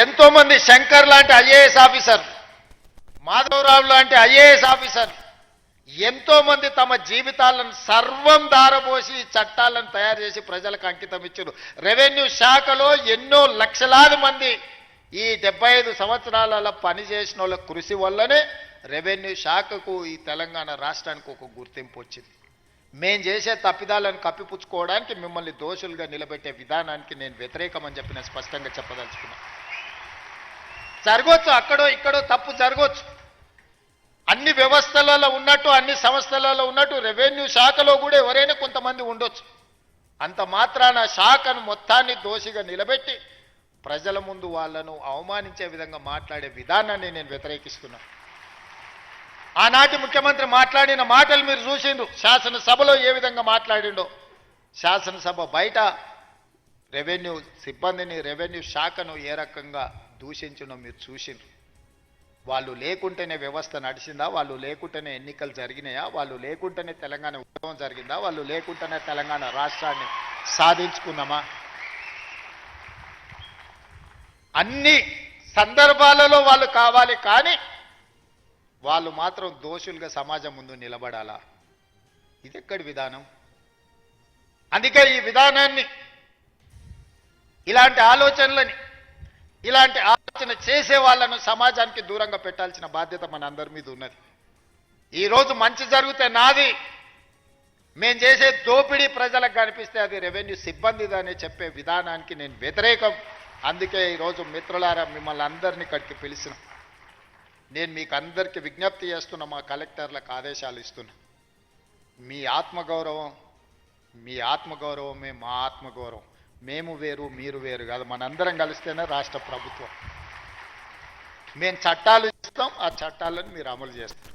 ఎంతో మంది శంకర్ లాంటి ఐఏఎస్ ఆఫీసర్, మాధవరావు లాంటి ఐఏఎస్ ఆఫీసర్ ఎంతో మంది తమ జీవితాలను సర్వం దారబోసి చట్టాలను తయారు చేసి ప్రజలకు అంకితం ఇచ్చారు. రెవెన్యూ శాఖలో ఎన్నో లక్షలాది మంది ఈ 75 సంవత్సరాల పనిచేసిన వాళ్ళ కృషి వల్లనే రెవెన్యూ శాఖకు ఈ తెలంగాణ రాష్ట్రానికి ఒక గుర్తింపు వచ్చింది. మేం చేసే తప్పిదాలను కప్పిపుచ్చుకోవడానికి మిమ్మల్ని దోషులుగా నిలబెట్టే విధానానికి నేను వ్యతిరేకమని చెప్పి నేను స్పష్టంగా చెప్పదలుచుకున్నా. జరగవచ్చు, అక్కడో ఇక్కడో తప్పు జరగవచ్చు. అన్ని వ్యవస్థలలో ఉన్నట్టు, అన్ని సంస్థలలో ఉన్నట్టు రెవెన్యూ శాఖలో కూడా ఎవరైనా కొంతమంది ఉండొచ్చు. అంత మాత్రాన శాఖను మొత్తాన్ని దోషిగా నిలబెట్టి ప్రజల ముందు వాళ్ళను అవమానించే విధంగా మాట్లాడే విధానాన్ని నేను వ్యతిరేకిస్తున్నాను. ఆనాటి ముఖ్యమంత్రి మాట్లాడిన మాటలు మీరు చూసిండ్రు. శాసనసభలో ఏ విధంగా మాట్లాడిండో, శాసనసభ బయట రెవెన్యూ సిబ్బందిని, రెవెన్యూ శాఖను ఏ రకంగా దూషించడం మీరు చూసిండ్రు. వాళ్ళు లేకుంటేనే వ్యవస్థ నడిచిందా? వాళ్ళు లేకుంటేనే ఎన్నికలు జరిగినాయా? వాళ్ళు లేకుంటేనే తెలంగాణ ఉద్యమం జరిగిందా? వాళ్ళు లేకుంటేనే తెలంగాణ రాష్ట్రాన్ని సాధించుకున్నామా? అన్ని సందర్భాలలో వాళ్ళు కావాలి, కానీ వాళ్ళు మాత్రం దోషులుగా సమాజం ముందు నిలబడాలా? ఇది ఎక్కడి విధానం? అందుకే ఈ విధానాన్ని, ఇలాంటి ఆలోచనలని, ఇలాంటి ఆలోచన చేసే వాళ్ళను సమాజానికి దూరంగా పెట్టాల్సిన బాధ్యత మన అందరి మీద ఉన్నది. ఈరోజు మంచి జరిగితే నాది, మేం చేసే దోపిడీ ప్రజలకు కనిపిస్తే అది రెవెన్యూ సిబ్బందిదని చెప్పే విధానానికి నేను వ్యతిరేకం. అందుకే ఈరోజు మిత్రులారా మిమ్మల్ని అందరినీ ఇక్కడికి పిలిచిన, నేను మీకు అందరికీ విజ్ఞప్తి చేస్తున్నా, మా కలెక్టర్లకు ఆదేశాలు ఇస్తున్నా. మీ ఆత్మగౌరవమే మా ఆత్మగౌరవం. మేము వేరు, మీరు వేరు కాదు. మనందరం కలిస్తేనే రాష్ట్ర ప్రభుత్వం. మేము చట్టాలు ఇస్తాం, ఆ చట్టాలను మీరు అమలు చేస్తారు.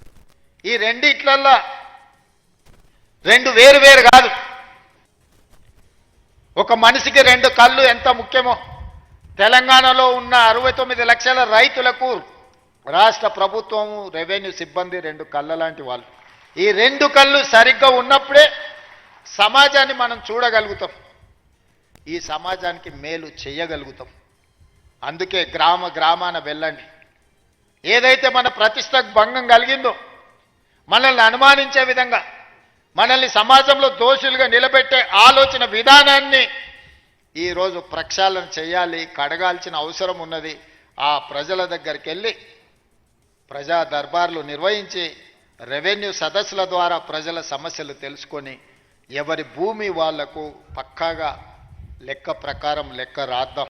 ఈ రెండిట్లల్లో రెండు వేరు వేరు కాదు. ఒక మనిషికి 2 కళ్ళు ఎంత ముఖ్యమో, తెలంగాణలో ఉన్న 69 లక్షల రైతులకు రాష్ట్ర ప్రభుత్వం, రెవెన్యూ సిబ్బంది 2 కళ్ళ లాంటి వాళ్ళు. ఈ 2 కళ్ళు సరిగ్గా ఉన్నప్పుడే సమాజాన్ని మనం చూడగలుగుతాం, ఈ సమాజానికి మేలు చేయగలుగుతాం. అందుకే గ్రామాన వెళ్ళండి. ఏదైతే మన ప్రతిష్టకు భంగం కలిగిందో, మనల్ని అనుమానించే విధంగా, మనల్ని సమాజంలో దోషులుగా నిలబెట్టే ఆలోచన విధానాన్ని ఈరోజు ప్రక్షాళన చేయాలి, కడగాల్సిన అవసరం ఉన్నది. ఆ ప్రజల దగ్గరికి వెళ్ళి ప్రజా దర్బార్లు నిర్వహించి రెవెన్యూ సదస్సుల ద్వారా ప్రజల సమస్యలు తెలుసుకొని ఎవరి భూమి వాళ్లకు పక్కాగా లెక్క ప్రకారం లెక్క రాద్దాం.